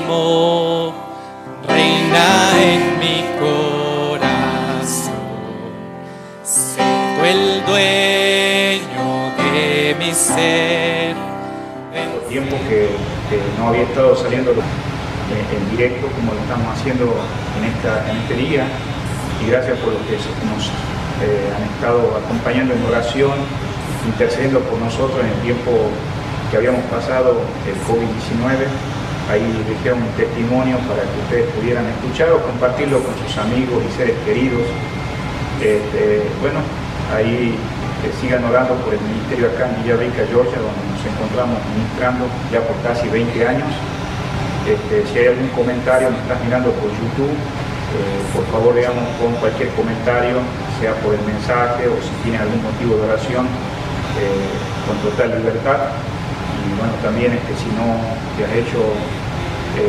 amor reina en mi corazón. Siento el dueño de mi ser. Tiempo que no había estado saliendo en directo como lo estamos haciendo en este día, y gracias por los que nos han estado acompañando en oración, intercediendo por nosotros en el tiempo que habíamos pasado el COVID-19. Ahí dijeron un testimonio para que ustedes pudieran escuchar o compartirlo con sus amigos y seres queridos. Bueno, ahí sigan orando por el ministerio acá en Villarrica, Georgia, donde nos encontramos ministrando ya por casi 20 años. Si hay algún comentario, nos estás mirando por YouTube, por favor, digamos, con cualquier comentario, sea por el mensaje o si tiene algún motivo de oración, con total libertad. Y bueno, también si no te has hecho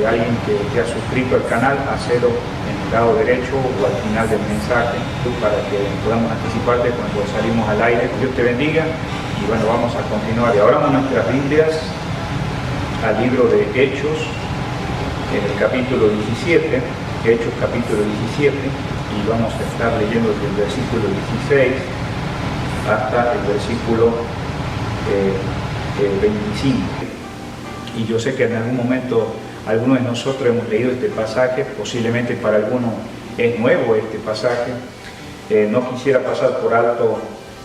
alguien que te ha suscrito al canal, hacelo en el lado derecho o al final del mensaje para que podamos anticiparte cuando salimos al aire. Dios te bendiga y bueno, vamos a continuar. Y abramos nuestras Biblias al libro de Hechos, en el capítulo 17, Hechos capítulo 17, y vamos a estar leyendo desde el versículo 16 hasta el versículo 25. Y yo sé que en algún momento algunos de nosotros hemos leído este pasaje, posiblemente para algunos es nuevo este pasaje. No quisiera pasar por alto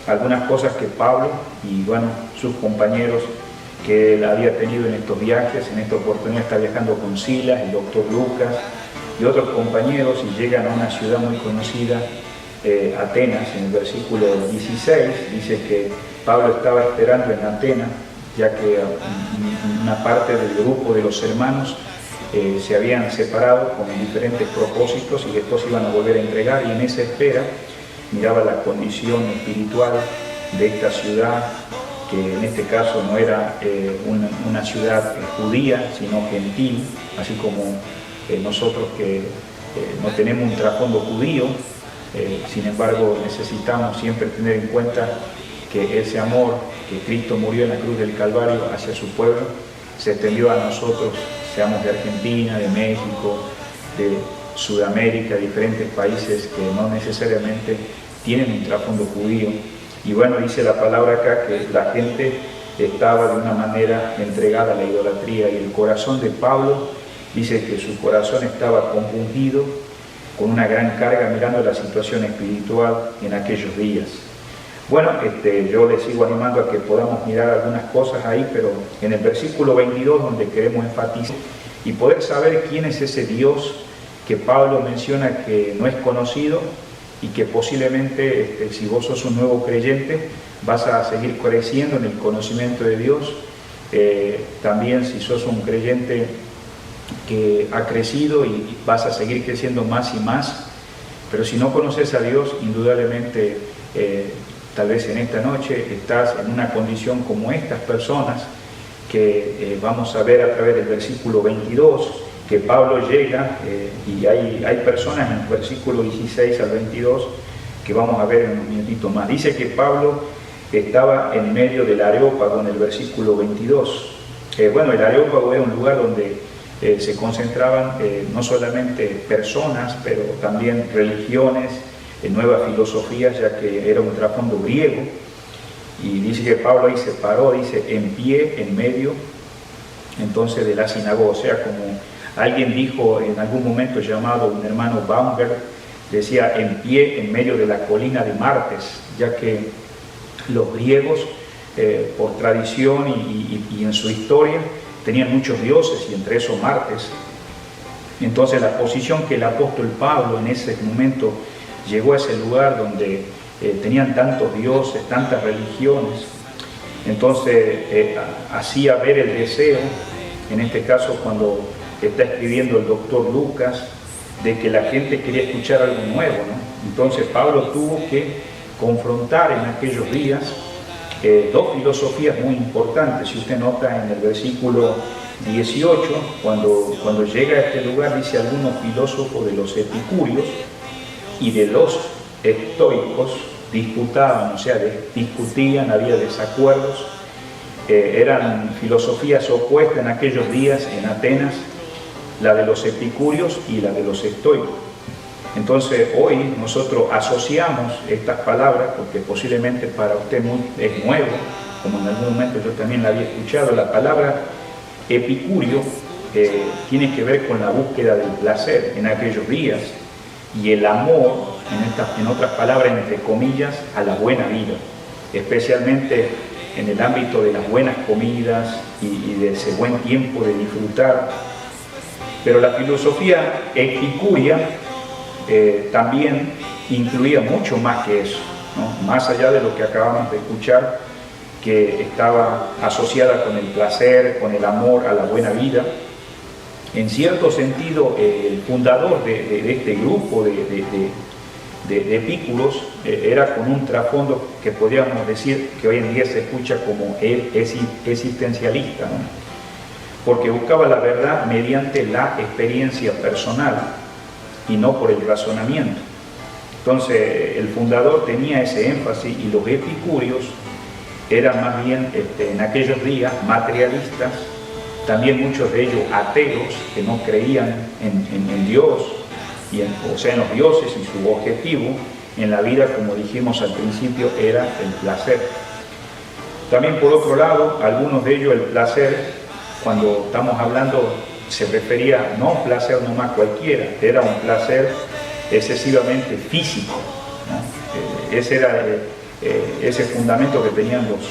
algunas cosas que Pablo y bueno, sus compañeros que él había tenido en estos viajes. En esta oportunidad está viajando con Silas, el doctor Lucas y otros compañeros, y llegan a una ciudad muy conocida, Atenas. En el versículo 16 dice que Pablo estaba esperando en Atenas, ya que una parte del grupo de los hermanos se habían separado con diferentes propósitos y después iban a volver a entregar, y en esa espera miraba la condición espiritual de esta ciudad, que en este caso no era una ciudad judía, sino gentil, así como nosotros que no tenemos un trasfondo judío. Sin embargo, necesitamos siempre tener en cuenta que ese amor que Cristo murió en la cruz del Calvario hacia su pueblo se extendió a nosotros, seamos de Argentina, de México, de Sudamérica, diferentes países que no necesariamente tienen un trasfondo judío. Y bueno, dice la palabra acá que la gente estaba de una manera entregada a la idolatría, y el corazón de Pablo dice que su corazón estaba compungido con una gran carga mirando la situación espiritual en aquellos días. Bueno, yo les sigo animando a que podamos mirar algunas cosas ahí, pero en el versículo 22, donde queremos enfatizar y poder saber quién es ese Dios que Pablo menciona que no es conocido, y que posiblemente si vos sos un nuevo creyente vas a seguir creciendo en el conocimiento de Dios. También si sos un creyente que ha crecido y vas a seguir creciendo más y más, pero si no conoces a Dios, indudablemente tal vez en esta noche estás en una condición como estas personas que vamos a ver a través del versículo 22, que Pablo llega y hay personas en el versículo 16 al 22 que vamos a ver en un minutito más. Dice que Pablo estaba en medio del Areópago en el versículo 22. Bueno, el Areópago era un lugar donde se concentraban no solamente personas, pero también religiones, nuevas filosofías, ya que era un trasfondo griego. Y dice que Pablo ahí se paró, dice, en pie, en medio, entonces, de la sinagoga. O sea, como alguien dijo en algún momento, llamado un hermano Baumberg, decía, en pie en medio de la colina de Martes, ya que los griegos, por tradición y en su historia, tenían muchos dioses, y entre esos Martes. Entonces, la posición que el apóstol Pablo en ese momento llegó a ese lugar donde tenían tantos dioses, tantas religiones, entonces hacía ver el deseo, en este caso cuando está escribiendo el doctor Lucas, de que la gente quería escuchar algo nuevo, ¿no? Entonces Pablo tuvo que confrontar en aquellos días dos filosofías muy importantes. Si usted nota en el versículo 18, cuando llega a este lugar, dice, algunos filósofos de los epicúreos y de los estoicos disputaban, o sea, discutían, había desacuerdos, eran filosofías opuestas en aquellos días en Atenas, la de los epicúreos y la de los estoicos. Entonces hoy nosotros asociamos estas palabras, porque posiblemente para usted es nuevo, como en algún momento yo también la había escuchado. La palabra epicúreo tiene que ver con la búsqueda del placer en aquellos días y el amor, en otras palabras, entre comillas, a la buena vida, especialmente en el ámbito de las buenas comidas y de ese buen tiempo de disfrutar. Pero la filosofía epicúrea también incluía mucho más que eso, ¿no? Más allá de lo que acabamos de escuchar, que estaba asociada con el placer, con el amor a la buena vida. En cierto sentido, el fundador de este grupo de epícuros era con un trasfondo que podríamos decir que hoy en día se escucha como existencialista, ¿no? Porque buscaba la verdad mediante la experiencia personal y no por el razonamiento. Entonces el fundador tenía ese énfasis, y los epicúreos eran más bien en aquellos días materialistas, también muchos de ellos ateos, que no creían en Dios, o sea, en los dioses, y su objetivo en la vida, como dijimos al principio, era el placer. También, por otro lado, algunos de ellos el placer, cuando estamos hablando, se refería no a un placer nomás cualquiera, era un placer excesivamente físico, ¿no? Ese era ese fundamento que tenían los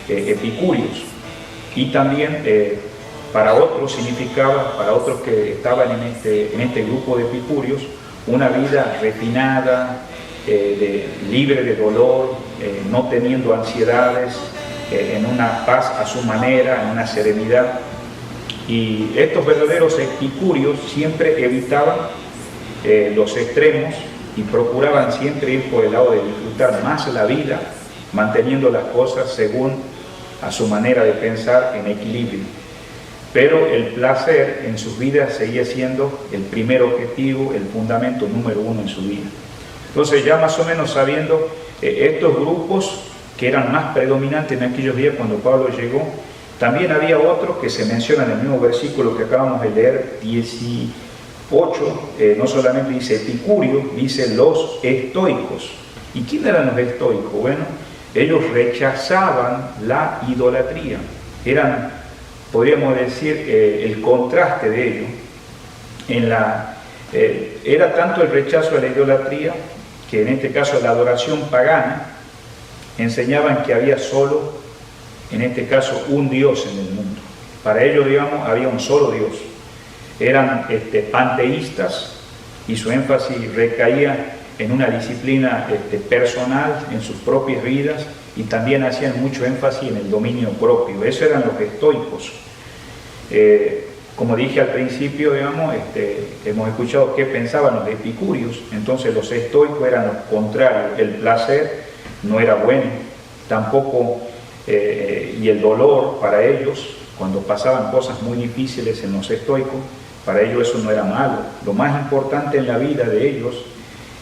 epicúreos. Y también para otros significaba, para otros que estaban en este grupo de epicúreos, una vida refinada, libre de dolor, no teniendo ansiedades, en una paz a su manera, en una serenidad. Y estos verdaderos epicúreos siempre evitaban los extremos y procuraban siempre ir por el lado de disfrutar más la vida, manteniendo las cosas según a su manera de pensar, en equilibrio. Pero el placer en sus vidas seguía siendo el primer objetivo, el fundamento número uno en su vida. Entonces, ya más o menos sabiendo estos grupos que eran más predominantes en aquellos días cuando Pablo llegó, también había otros que se mencionan en el mismo versículo que acabamos de leer, 18, no solamente dice epicúreo, dice los estoicos. ¿Y quién eran los estoicos? Bueno, ellos rechazaban la idolatría. Eran, podríamos decir, el contraste de ello. Era tanto el rechazo a la idolatría, que en este caso la adoración pagana, enseñaban que había solo, en este caso, un Dios en el mundo. Para ellos, digamos, había un solo Dios. Eran panteístas, y su énfasis recaía en una disciplina personal, en sus propias vidas, y también hacían mucho énfasis en el dominio propio. Esos eran los estoicos. Como dije al principio, digamos, hemos escuchado qué pensaban los epicúreos. Entonces los estoicos eran lo contrario. El placer no era bueno, tampoco, y el dolor para ellos, cuando pasaban cosas muy difíciles en los estoicos, para ellos eso no era malo. Lo más importante en la vida de ellos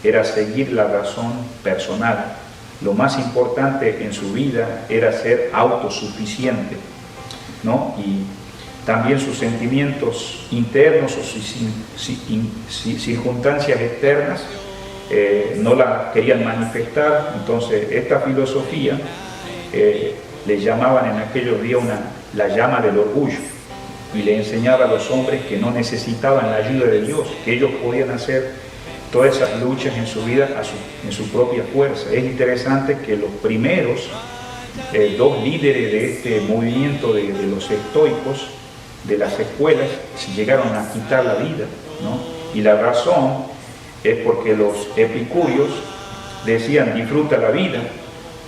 era seguir la razón personal. Lo más importante en su vida era ser autosuficiente, ¿no? Y también sus sentimientos internos o sus circunstancias externas no la querían manifestar. Entonces esta filosofía le llamaban en aquellos días la llama del orgullo, y le enseñaba a los hombres que no necesitaban la ayuda de Dios, que ellos podían hacer todas esas luchas en su vida en su propia fuerza. Es interesante que los primeros dos líderes de este movimiento de los estoicos, de las escuelas, se llegaron a quitar la vida, ¿no? Y la razón es porque los epicúreos decían disfruta la vida,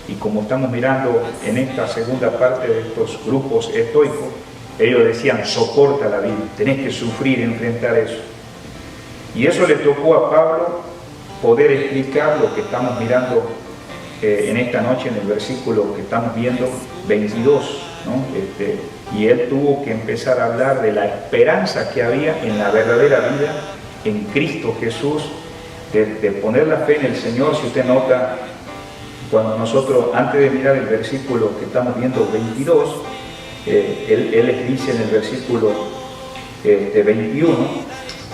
y como estamos mirando en esta segunda parte de estos grupos estoicos, ellos decían soporta la vida, tenés que sufrir, enfrentar eso. Y eso le tocó a Pablo poder explicar lo que estamos mirando en esta noche en el versículo que estamos viendo, 22, ¿no? Y él tuvo que empezar a hablar de la esperanza que había en la verdadera vida en Cristo Jesús, de poner la fe en el Señor. Si usted nota, cuando nosotros, antes de mirar el versículo que estamos viendo, 22, él les dice en el versículo 21,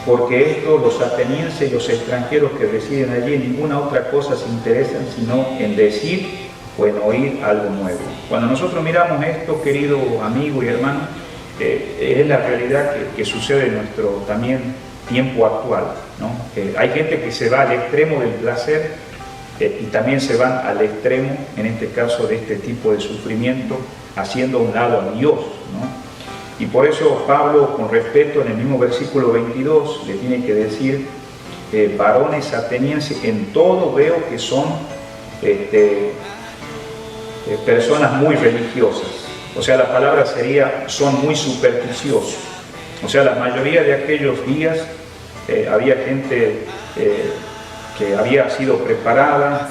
porque esto los atenienses y los extranjeros que residen allí en ninguna otra cosa se interesan sino en decir o en oír algo nuevo. Cuando nosotros miramos esto, querido amigo y hermano, es la realidad que sucede en nuestro también tiempo actual, ¿no? Hay gente que se va al extremo del placer y también se van al extremo, en este caso, de este tipo de sufrimiento, haciendo a un lado a Dios, ¿no? Y por eso Pablo, con respeto, en el mismo versículo 22, le tiene que decir, varones atenienses, en todo veo que son personas muy religiosas. O sea, la palabra sería, son muy supersticiosos. O sea, la mayoría de aquellos días había gente que había sido preparada,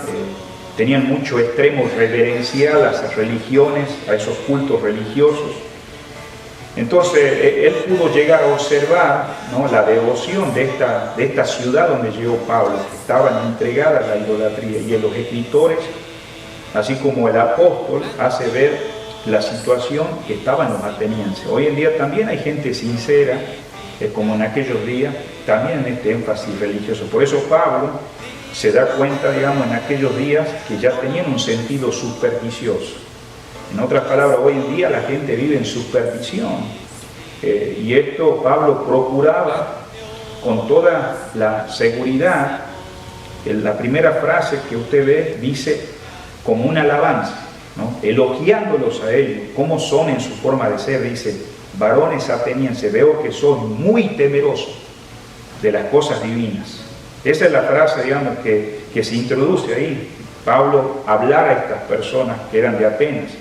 tenían mucho extremo reverencial a esas religiones, a esos cultos religiosos. Entonces, él pudo llegar a observar, ¿no?, la devoción de esta ciudad donde llegó Pablo, que estaban entregadas a la idolatría, y en los escritores, así como el apóstol, hace ver la situación que estaban los atenienses. Hoy en día también hay gente sincera, como en aquellos días, también en este énfasis religioso. Por eso Pablo se da cuenta, digamos, en aquellos días que ya tenían un sentido supersticioso. En otras palabras, hoy en día la gente vive en superstición. Y esto Pablo procuraba con toda la seguridad. La primera frase que usted ve dice como una alabanza, ¿no?, elogiándolos a ellos, cómo son en su forma de ser. Dice, varones atenienses, veo que son muy temerosos de las cosas divinas. Esa es la frase, digamos, que se introduce ahí. Pablo hablar a estas personas que eran de Atenas.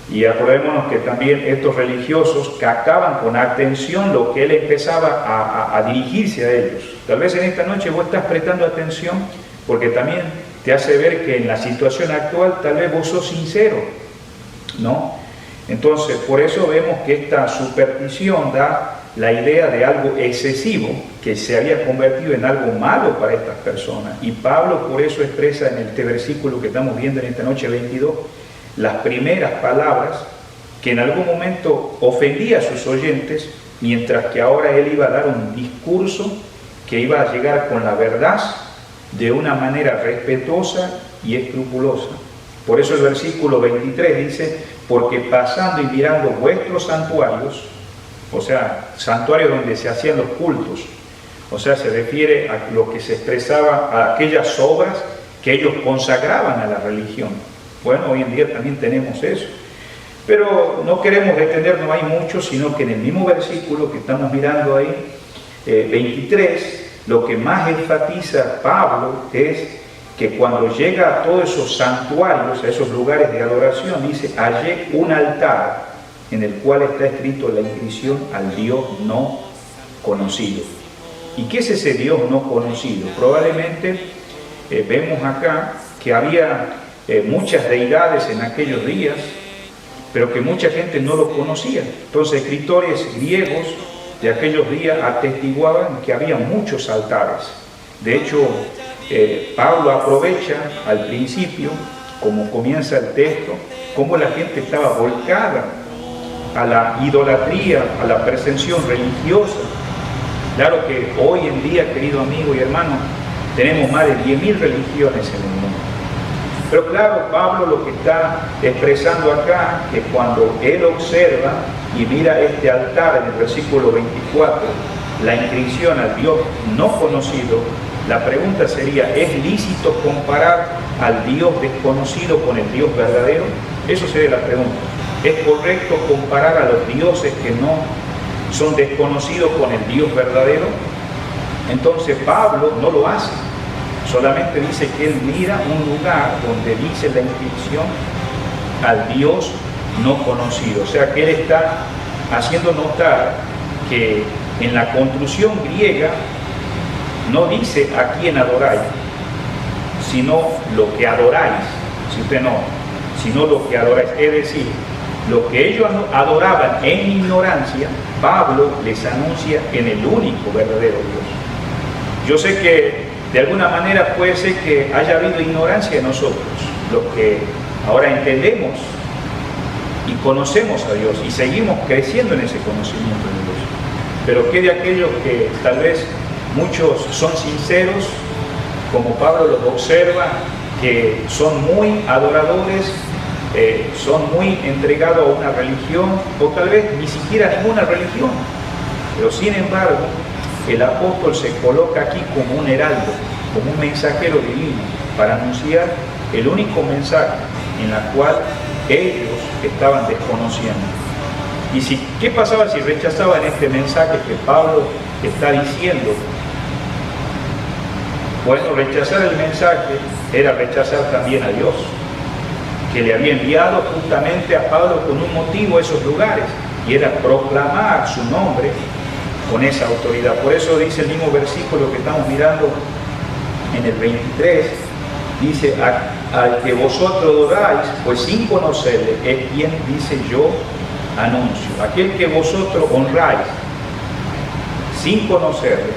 Y acordémonos que también estos religiosos captaban con atención lo que él empezaba a dirigirse a ellos. Tal vez en esta noche vos estás prestando atención porque también te hace ver que en la situación actual tal vez vos sos sincero, ¿no? Entonces, por eso vemos que esta superstición da la idea de algo excesivo que se había convertido en algo malo para estas personas. Y Pablo por eso expresa en este versículo que estamos viendo en esta noche 22, las primeras palabras que en algún momento ofendía a sus oyentes, mientras que ahora él iba a dar un discurso que iba a llegar con la verdad de una manera respetuosa y escrupulosa. Por eso el versículo 23 dice, porque pasando y mirando vuestros santuarios, o sea, santuarios donde se hacían los cultos, o sea, se refiere a lo que se expresaba, a aquellas obras que ellos consagraban a la religión. Bueno, hoy en día también tenemos eso. Pero no queremos detenernos ahí mucho, sino que en el mismo versículo que estamos mirando ahí, 23, lo que más enfatiza Pablo es que cuando llega a todos esos santuarios, a esos lugares de adoración, dice, hallé un altar en el cual está escrito la inscripción al Dios no conocido. ¿Y qué es ese Dios no conocido? Probablemente vemos acá que había muchas deidades en aquellos días, pero que mucha gente no lo conocía. Entonces, escritores griegos de aquellos días atestiguaban que había muchos altares. De hecho, Pablo aprovecha al principio, como comienza el texto, cómo la gente estaba volcada a la idolatría, a la percepción religiosa. Claro que hoy en día, querido amigo y hermano, tenemos más de 10.000 religiones en el mundo. Pero claro, Pablo lo que está expresando acá, que cuando él observa y mira este altar en el versículo 24, la inscripción al Dios no conocido, la pregunta sería, ¿es lícito comparar al Dios desconocido con el Dios verdadero? Eso sería la pregunta. ¿Es correcto comparar a los dioses que no son desconocidos con el Dios verdadero? Entonces Pablo no lo hace. Solamente dice que él mira un lugar donde dice la inscripción al Dios no conocido. O sea que él está haciendo notar que en la construcción griega no dice a quién adoráis, sino lo que adoráis. Si usted no, sino lo que adoráis. Es decir, lo que ellos adoraban en ignorancia, Pablo les anuncia en el único verdadero Dios. Yo sé que de alguna manera puede ser que haya habido ignorancia en nosotros, los que ahora entendemos y conocemos a Dios y seguimos creciendo en ese conocimiento de Dios. pero ¿qué de aquellos que tal vez muchos son sinceros, como Pablo los observa, que son muy adoradores, son muy entregados a una religión, o tal vez ni siquiera a ninguna religión, pero sin embargo el apóstol se coloca aquí como un heraldo, como un mensajero divino, para anunciar el único mensaje en la cual ellos estaban desconociendo. Y ¿qué pasaba si rechazaban este mensaje que Pablo está diciendo? Bueno, rechazar el mensaje era rechazar también a Dios, que le había enviado justamente a Pablo con un motivo a esos lugares, y era proclamar su nombre con esa autoridad. Por eso dice el mismo versículo que estamos mirando en el 23, dice: al que vosotros adoráis, pues sin conocerle, es quien dice yo anuncio. Aquel que vosotros honráis sin conocerle,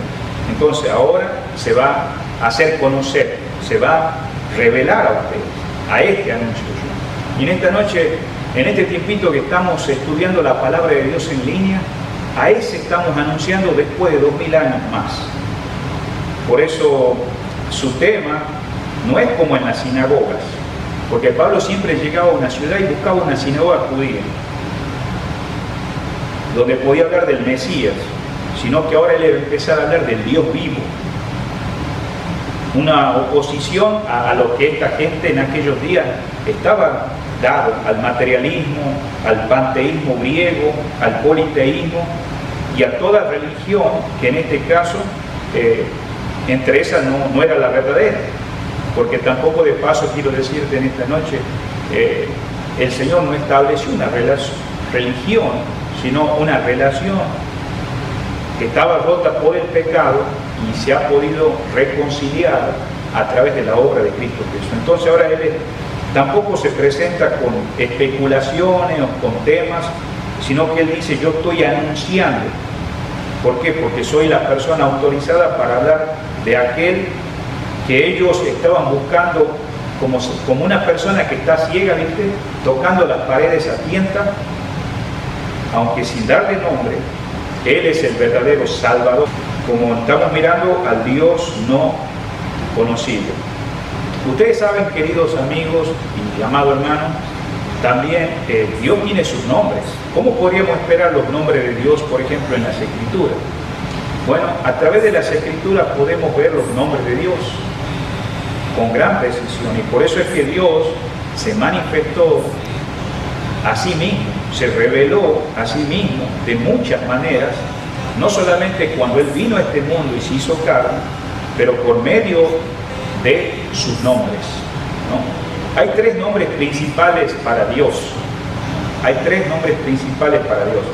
entonces ahora se va a hacer conocer, se va a revelar a ustedes, a este anuncio yo. Y en esta noche, en este tiempito que estamos estudiando la palabra de Dios en línea, a ese estamos anunciando después de 2000 años más. Por eso su tema no es como en las sinagogas, porque Pablo siempre llegaba a una ciudad y buscaba una sinagoga judía, donde podía hablar del Mesías, sino que ahora él iba a empezar a hablar del Dios vivo. Una oposición a lo que esta gente en aquellos días estaba dado, al materialismo, al panteísmo griego, al politeísmo y a toda religión que en este caso, entre esas no era la verdadera. Porque tampoco, de paso, quiero decirte en esta noche, el Señor no estableció una religión, sino una relación que estaba rota por el pecado y se ha podido reconciliar a través de la obra de Cristo Jesús. Entonces ahora Él tampoco se presenta con especulaciones o con temas, sino que Él dice: yo estoy anunciando. ¿Por qué? Porque soy la persona autorizada para hablar de aquel que ellos estaban buscando como una persona que está ciega, ¿viste? Tocando las paredes a tientas, aunque sin darle nombre. Él es el verdadero Salvador, como estamos mirando al Dios no conocido. Ustedes saben, queridos amigos y amado hermano, también Dios tiene sus nombres. ¿Cómo podríamos esperar los nombres de Dios, por ejemplo, en las Escrituras? Bueno, a través de las Escrituras podemos ver los nombres de Dios con gran precisión, y por eso es que Dios se manifestó a sí mismo, se reveló a sí mismo de muchas maneras, no solamente cuando Él vino a este mundo y se hizo carne, pero por medio de sus nombres, ¿no? Hay tres nombres principales para Dios. Hay tres nombres principales para Dios.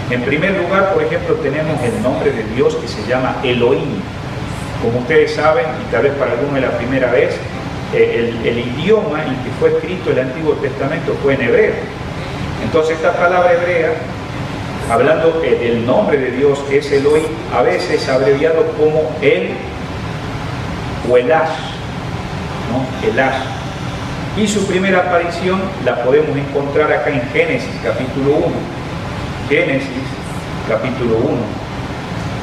En primer lugar, por ejemplo, tenemos el nombre de Dios que se llama Elohim. Como ustedes saben, y tal vez para algunos es la primera vez, el idioma en que fue escrito el Antiguo Testamento fue en hebreo. Entonces esta palabra hebrea, hablando del nombre de Dios, que es Elohim, a veces abreviado como El o Elash, ¿no? Elash. Y su primera aparición la podemos encontrar acá en Génesis capítulo 1. Génesis capítulo 1.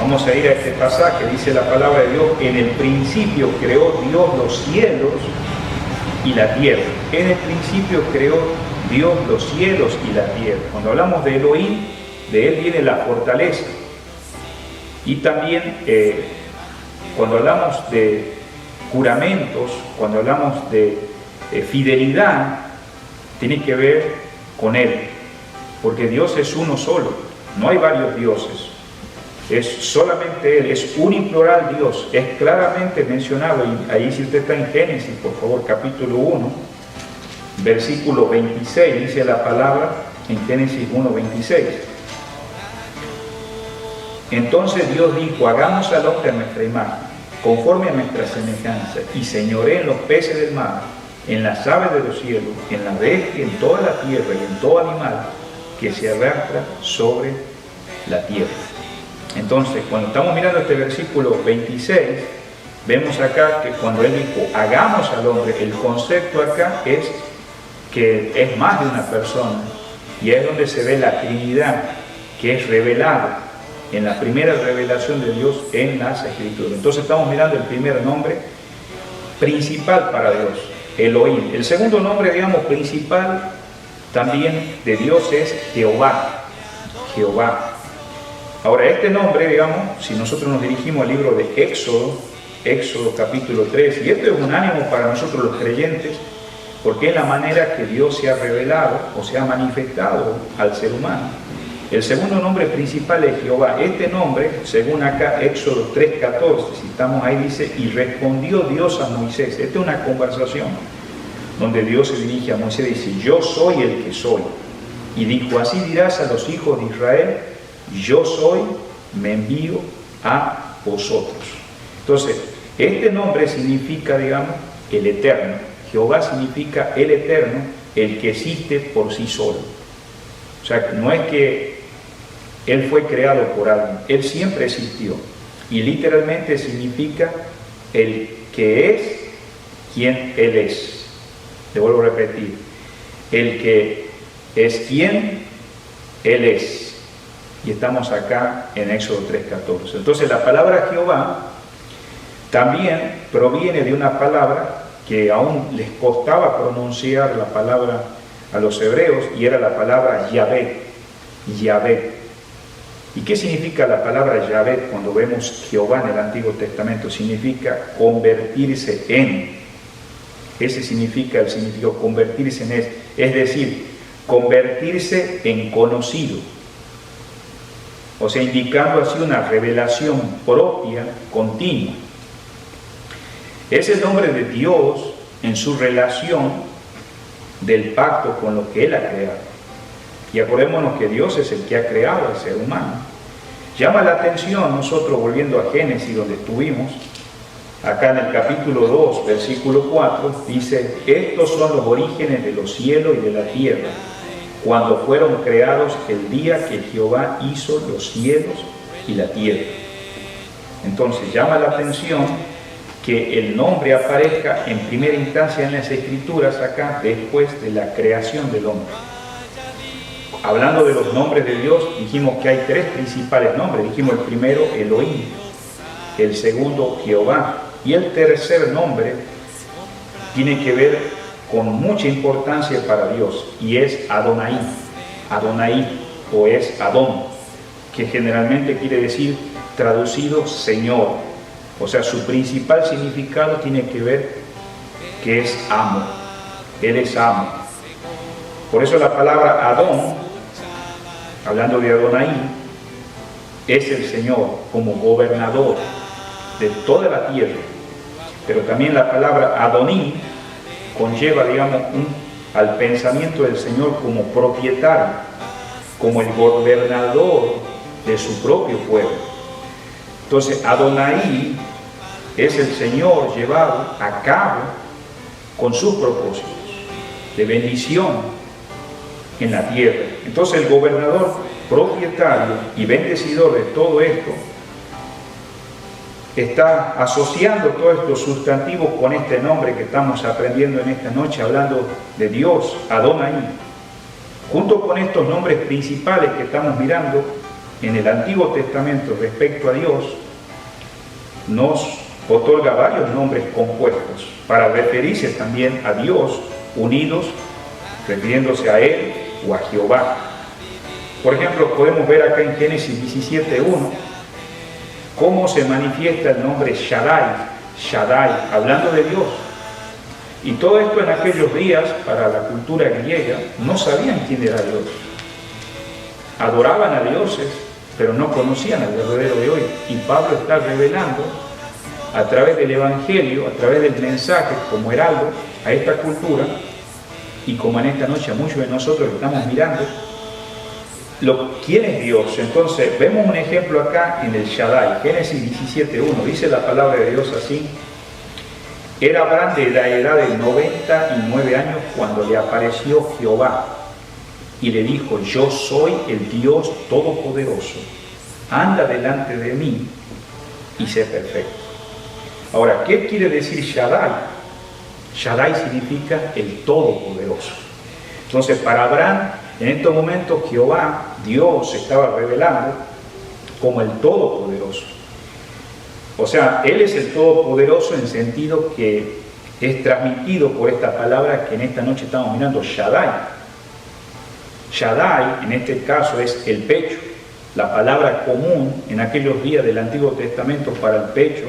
Vamos a ir a este pasaje. Dice la palabra de Dios: en el principio creó Dios los cielos y la tierra. En el principio creó Dios los cielos y la tierra. Cuando hablamos de Elohim, de Él viene la fortaleza. Y también cuando hablamos de juramentos, cuando hablamos de fidelidad, tiene que ver con Él, porque Dios es uno solo, no hay varios dioses, es solamente Él, es uniplural Dios, es claramente mencionado. Y ahí, si usted está en Génesis, por favor, capítulo 1, versículo 26, dice la palabra en Génesis 1:26. Entonces Dios dijo: hagamos al hombre a nuestra imagen, conforme a nuestra semejanza, y señoree en los peces del mar, en las aves de los cielos, en la bestia, en toda la tierra y en todo animal que se arrastra sobre la tierra. Entonces, cuando estamos mirando este versículo 26, vemos acá que cuando Él dijo hagamos al hombre, el concepto acá es que es más de una persona, y es donde se ve la Trinidad, que es revelada. en la primera revelación de Dios en las Escrituras. Entonces estamos mirando el primer nombre principal para Dios, Elohim. El segundo nombre, digamos, principal también de Dios es Jehová. Jehová. Ahora, este nombre, digamos, si nosotros nos dirigimos al libro de Éxodo capítulo 3, y esto es un ánimo para nosotros los creyentes, porque es la manera que Dios se ha revelado o se ha manifestado al ser humano. El segundo nombre principal es Jehová. Este nombre, según acá Éxodo 3:14, si estamos ahí, dice, y respondió Dios a Moisés. Esta es una conversación donde Dios se dirige a Moisés y dice, yo soy el que soy. Y dijo, así dirás a los hijos de Israel, yo soy, me envío a vosotros. Entonces, este nombre significa, digamos, el eterno. Jehová significa el eterno, el que existe por sí solo. O sea, no es que Él fue creado por alguien, Él siempre existió. Y literalmente significa el que es quien Él es. Le vuelvo a repetir, el que es quien Él es. Y estamos acá en Éxodo 3:14. Entonces la palabra Jehová también proviene de una palabra que aún les costaba pronunciar la palabra a los hebreos, y era la palabra Yahvé. Yahvé. ¿Y qué significa la palabra Yahvé cuando vemos Jehová en el Antiguo Testamento? Significa convertirse en. Ese significa el significado, convertirse en. Es decir, convertirse en conocido. O sea, indicando así una revelación propia, continua. Es el nombre de Dios en su relación del pacto con lo que Él ha creado. Y acordémonos que Dios es el que ha creado al ser humano. Llama la atención, nosotros volviendo a Génesis, donde estuvimos, acá en el capítulo 2, versículo 4, dice, estos son los orígenes de los cielos y de la tierra, cuando fueron creados el día que Jehová hizo los cielos y la tierra. Entonces llama la atención que el nombre aparezca en primera instancia en las Escrituras acá, después de la creación del hombre. Hablando de los nombres de Dios, dijimos que hay tres principales nombres. Dijimos el primero, Elohim, el segundo, Jehová, y el tercer nombre tiene que ver con mucha importancia para Dios, y es Adonai. Adonai, o es Adón, que generalmente quiere decir, traducido, Señor. O sea, su principal significado tiene que ver que es amo. Él es amo. Por eso la palabra Adón, hablando de Adonai, es el Señor como gobernador de toda la tierra. Pero también la palabra Adonim conlleva, digamos, al pensamiento del Señor como propietario, como el gobernador de su propio pueblo. Entonces, Adonai es el Señor llevado a cabo con sus propósitos de bendición en la tierra. Entonces, el gobernador, propietario y bendecidor de todo esto, está asociando todos estos sustantivos con este nombre que estamos aprendiendo en esta noche, hablando de Dios, Adonai. Junto con estos nombres principales que estamos mirando en el Antiguo Testamento respecto a Dios, nos otorga varios nombres compuestos para referirse también a Dios, unidos, refiriéndose a Él o a Jehová. Por ejemplo, podemos ver acá en Génesis 17:1 cómo se manifiesta el nombre Shaddai, hablando de Dios. Y todo esto en aquellos días, para la cultura griega, no sabían quién era Dios. Adoraban a dioses, pero no conocían al verdadero de hoy. Y Pablo está revelando a través del Evangelio, a través del mensaje como heraldo a esta cultura, y como en esta noche a muchos de nosotros estamos mirando, ¿quién es Dios? Entonces vemos un ejemplo acá en el Shaddai, Génesis 17:1, dice la palabra de Dios así: era Abraham de la edad de 99 años cuando le apareció Jehová y le dijo, yo soy el Dios Todopoderoso, anda delante de mí y sé perfecto. Ahora, ¿qué quiere decir Shaddai? Shaddai significa el Todopoderoso. Entonces, para Abraham, en estos momentos Jehová, Dios, se estaba revelando como el Todopoderoso. O sea, Él es el Todopoderoso en sentido que es transmitido por esta palabra que en esta noche estamos mirando, Shaddai. Shaddai, en este caso, es el pecho. La palabra común en aquellos días del Antiguo Testamento para el pecho,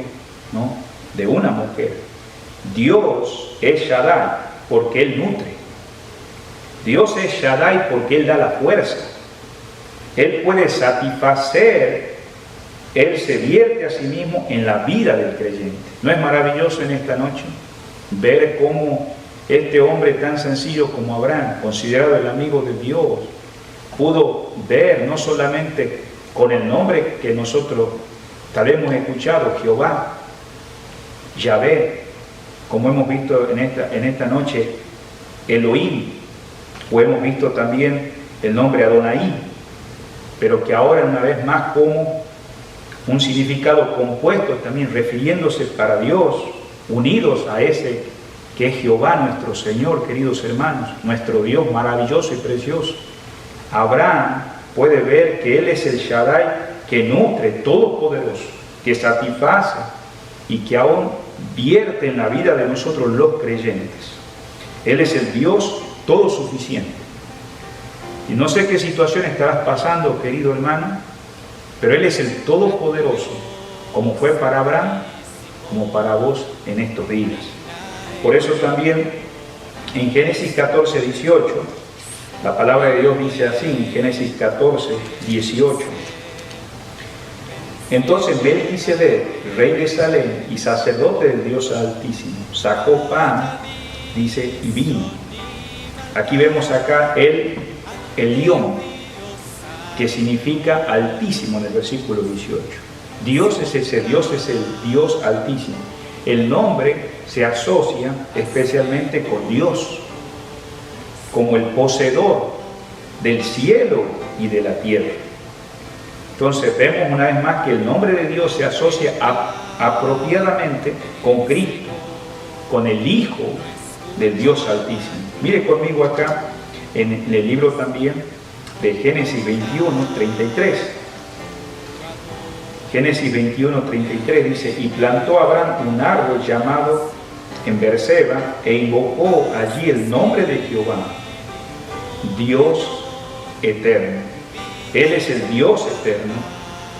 ¿no?, de una mujer. Dios es Shaddai porque Él nutre. Dios es Shaddai porque Él da la fuerza. Él puede satisfacer, Él se vierte a sí mismo en la vida del creyente. ¿No es maravilloso en esta noche ver cómo este hombre tan sencillo como Abraham, considerado el amigo de Dios, pudo ver no solamente con el nombre que nosotros tal vez hemos escuchado, Jehová, Yahvé, como hemos visto en esta noche, Elohim, o hemos visto también el nombre Adonai, pero que ahora una vez más como un significado compuesto también refiriéndose para Dios, unidos a ese que es Jehová nuestro Señor, queridos hermanos, nuestro Dios maravilloso y precioso. Abraham puede ver que Él es el Shaddai que nutre, todopoderoso, que satisface y que aún vierte en la vida de nosotros los creyentes. Él es el Dios todo suficiente. Y no sé qué situación estarás pasando, querido hermano, pero Él es el Todopoderoso, como fue para Abraham, como para vos en estos días. Por eso también en Génesis 14, 18, la palabra de Dios dice así, en Génesis 14, 18. Entonces Melquisedec, rey de Salem y sacerdote del Dios Altísimo, sacó pan, dice, y vino. Aquí vemos acá el Elión, que significa altísimo en el versículo 18. Dios es ese, Dios es el Dios altísimo. El nombre se asocia especialmente con Dios, como el poseedor del cielo y de la tierra. Entonces vemos una vez más que el nombre de Dios se asocia apropiadamente con Cristo, con el Hijo del Dios Altísimo. Mire conmigo acá en el libro también de Génesis 21, 33. Génesis 21, 33 dice, y plantó Abraham un árbol llamado en Berseba e invocó allí el nombre de Jehová, Dios eterno. Él es el Dios eterno,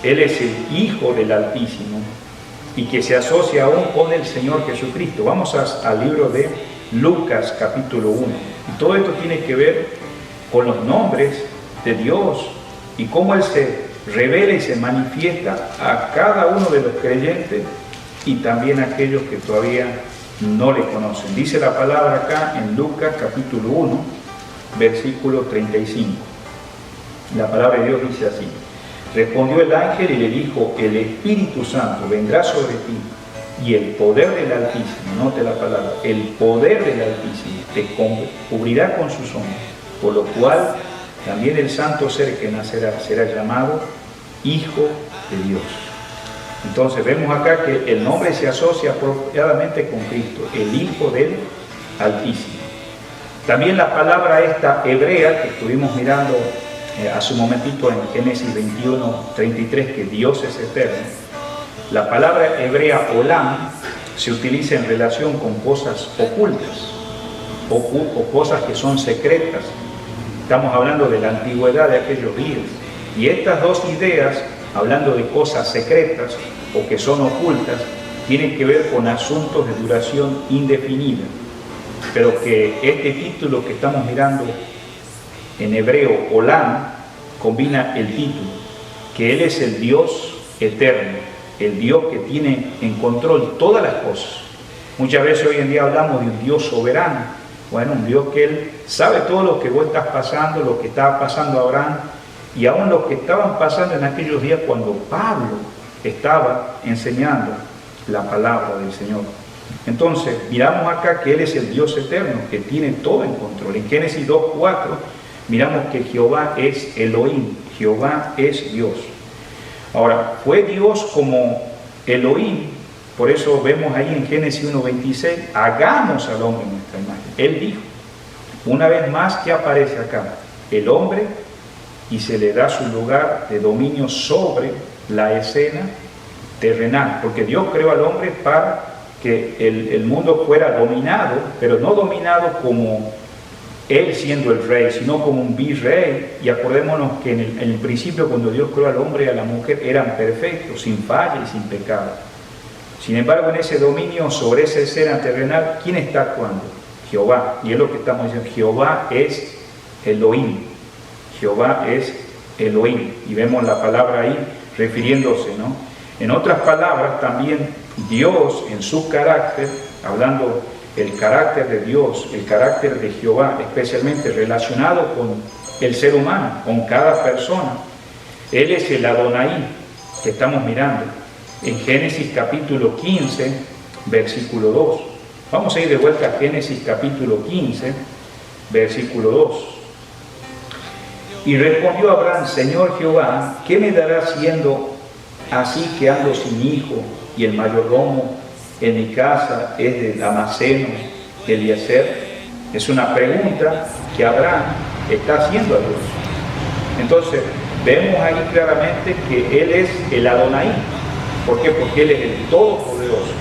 Él es el Hijo del Altísimo y que se asocia aún con el Señor Jesucristo. Vamos al libro de Lucas capítulo 1. Y todo esto tiene que ver con los nombres de Dios y cómo Él se revela y se manifiesta a cada uno de los creyentes y también a aquellos que todavía no le conocen. Dice la palabra acá en Lucas capítulo 1, versículo 35. La palabra de Dios dice así: respondió el ángel y le dijo, el Espíritu Santo vendrá sobre ti y el poder del Altísimo, note la palabra, el poder del Altísimo te cubrirá con su sombra, por lo cual también el santo ser que nacerá será llamado Hijo de Dios. Entonces vemos acá que el nombre se asocia apropiadamente con Cristo, el Hijo del Altísimo. También la palabra esta hebrea que estuvimos mirando hace un momentito en Génesis 21, 33, que Dios es eterno. La palabra hebrea olam se utiliza en relación con cosas ocultas o cosas que son secretas. Estamos hablando de la antigüedad de aquellos días. Y estas dos ideas, hablando de cosas secretas o que son ocultas, tienen que ver con asuntos de duración indefinida. Pero que este título que estamos mirando en hebreo, Olam, combina el título, que Él es el Dios eterno, el Dios que tiene en control todas las cosas. Muchas veces hoy en día hablamos de un Dios soberano. Bueno, un Dios que Él sabe todo lo que vos estás pasando, lo que estaba pasando Abraham, y aún lo que estaban pasando en aquellos días cuando Pablo estaba enseñando la palabra del Señor. Entonces, miramos acá que Él es el Dios eterno, que tiene todo en control. En Génesis 2:4 miramos que Jehová es Elohim, Jehová es Dios. Ahora, fue Dios como Elohim, por eso vemos ahí en Génesis 1:26, hagamos al hombre nuestra imagen. Él dijo, una vez más que aparece acá, el hombre, y se le da su lugar de dominio sobre la escena terrenal, porque Dios creó al hombre para que el mundo fuera dominado, pero no dominado como él siendo el rey, sino como un virrey. Y acordémonos que en el principio, cuando Dios creó al hombre y a la mujer, eran perfectos, sin falla y sin pecado. Sin embargo, en ese dominio sobre esa escena terrenal, ¿quién está actuando? Jehová. Y es lo que estamos diciendo, Jehová es Elohim. Jehová es Elohim. Y vemos la palabra ahí refiriéndose, ¿no? En otras palabras, también Dios en su carácter, hablando el carácter de Dios, el carácter de Jehová, especialmente relacionado con el ser humano, con cada persona. Él es el Adonai que estamos mirando en Génesis capítulo 15, versículo 2. Vamos a ir de vuelta a Génesis capítulo 15, versículo 2. Y respondió Abraham: Señor Jehová, ¿qué me dará siendo así que ando sin hijo y el mayordomo en mi casa es de Damaseno, de Eliezer? Es una pregunta que Abraham está haciendo a Dios. Entonces, vemos ahí claramente que Él es el Adonai. ¿Por qué? Porque Él es el Todopoderoso.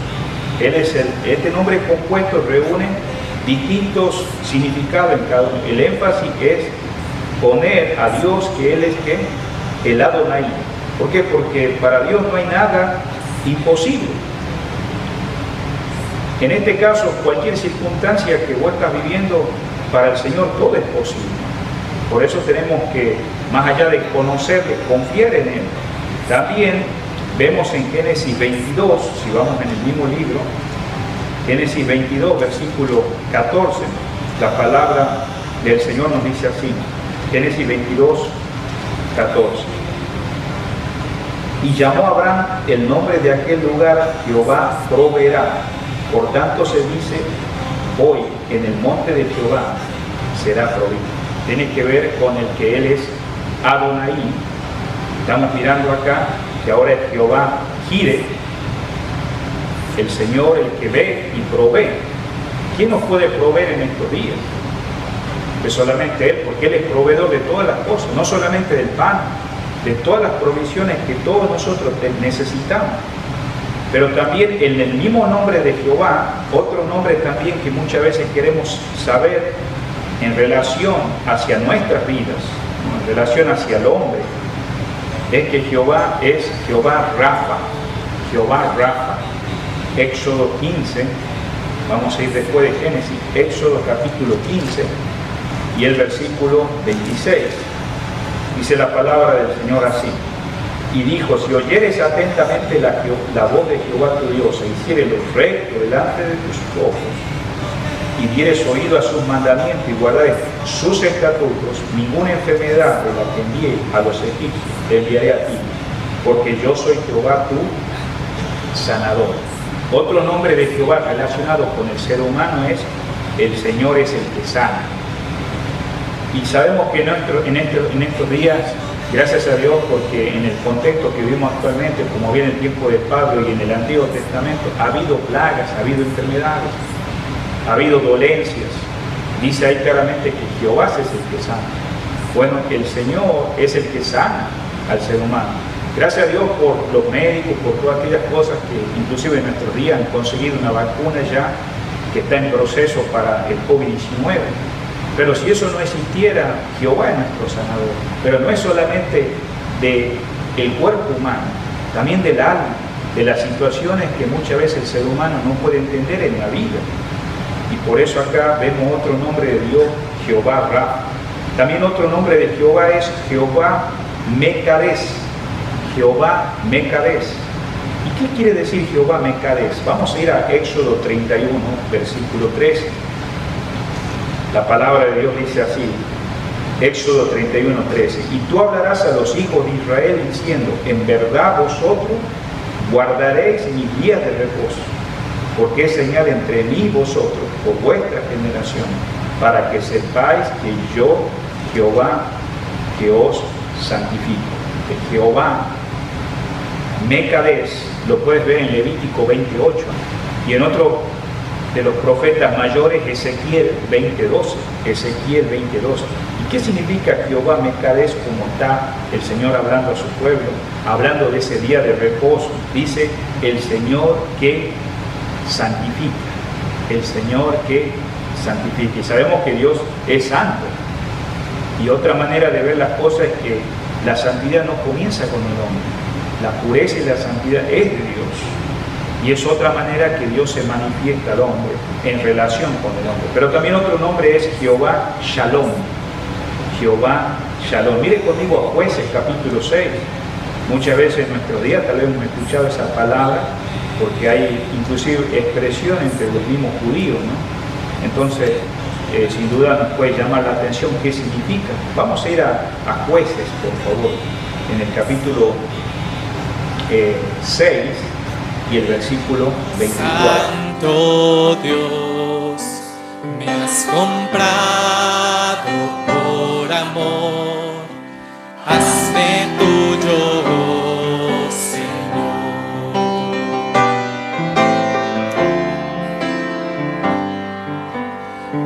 Él es este nombre compuesto reúne distintos significados en cada uno. El énfasis es poner a Dios que Él es ¿qué? El Adonai. ¿Por qué? Porque para Dios no hay nada imposible. En este caso, cualquier circunstancia que vos estás viviendo, para el Señor todo es posible. Por eso tenemos que, más allá de conocerle, confiar en Él. También vemos en Génesis 22, si vamos en el mismo libro, Génesis 22, versículo 14, la palabra del Señor nos dice así, Génesis 22, 14. Y llamó a Abraham el nombre de aquel lugar, Jehová proveerá. Por tanto se dice, hoy en el monte de Jehová será provisto. Tiene que ver con el que Él es Adonai. Estamos mirando acá que ahora es Jehová Jireh, el Señor, el que ve y provee. ¿Quién nos puede proveer en estos días? Pues solamente Él, porque Él es proveedor de todas las cosas, no solamente del pan, de todas las provisiones que todos nosotros necesitamos. Pero también en el mismo nombre de Jehová, otro nombre también que muchas veces queremos saber en relación hacia nuestras vidas, ¿no? En relación hacia el hombre, es que Jehová es Jehová Rafa, Jehová Rafa. Éxodo 15, vamos a ir después de Génesis, Éxodo capítulo 15 y el versículo 26. Dice la palabra del Señor así: y dijo, si oyeres atentamente la voz de Jehová tu Dios, e hicieres lo recto delante de tus ojos, y dieres oído a sus mandamientos y guardares sus estatutos, ninguna enfermedad de la que envié a los egipcios te enviaré a ti, porque yo soy Jehová tu sanador. Otro nombre de Jehová relacionado con el ser humano es: el Señor es el que sana. Y sabemos que en estos días, gracias a Dios, porque en el contexto que vivimos actualmente, como viene el tiempo de Pablo y en el Antiguo Testamento, ha habido plagas, ha habido enfermedades, ha habido dolencias. Dice ahí claramente que Jehová es el que sana. Bueno, que el Señor es el que sana al ser humano. Gracias a Dios por los médicos, por todas aquellas cosas que inclusive en nuestros días han conseguido una vacuna ya que está en proceso para el COVID-19. Pero si eso no existiera, Jehová es nuestro sanador. Pero no es solamente del cuerpo humano, también del alma, de las situaciones que muchas veces el ser humano no puede entender en la vida. Y por eso acá vemos otro nombre de Dios, Jehová Rafa. También otro nombre de Jehová es Jehová Mecadés. Jehová Mecadés. ¿Y qué quiere decir Jehová Mecadés? Vamos a ir a Éxodo 31, versículo 13. La palabra de Dios dice así, Éxodo 31, 13. Y tú hablarás a los hijos de Israel diciendo, en verdad vosotros guardaréis mis días de reposo, porque es señal entre mí y vosotros, por vuestra generación, para que sepáis que yo, Jehová, que os santifico. Que Jehová Mecadés, lo puedes ver en Levítico 28, y en otro de los profetas mayores, Ezequiel 20:12. Ezequiel 20:12. ¿Y ¿Qué significa Jehová Mekadesh? Como está el Señor hablando a su pueblo, hablando de ese día de reposo? Dice, el Señor que santifica, el Señor que santifica. Y sabemos que Dios es santo. Y otra manera de ver las cosas es que la santidad no comienza con el hombre. La pureza y la santidad es de Dios. Y es otra manera que Dios se manifiesta al hombre en relación con el hombre. Pero también otro nombre es Jehová Shalom. Jehová Shalom. Mire conmigo a Jueces capítulo 6. Muchas veces en nuestro día tal vez hemos escuchado esa palabra, porque hay inclusive expresión entre los mismos judíos, ¿no? Entonces, sin duda nos puede llamar la atención qué significa. Vamos a ir a Jueces, por favor, en el capítulo 6 y el versículo 24. Santo Dios, me has comprado por amor, hazme tuyo, Señor.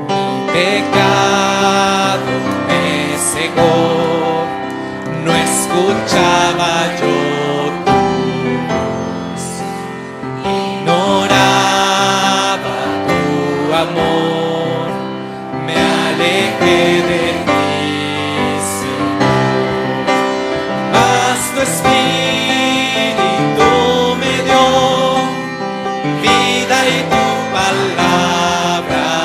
Mi pecado me cegó, no escuchaba yo amor, me alejé de ti, Señor, mas tu Espíritu me dio vida y tu palabra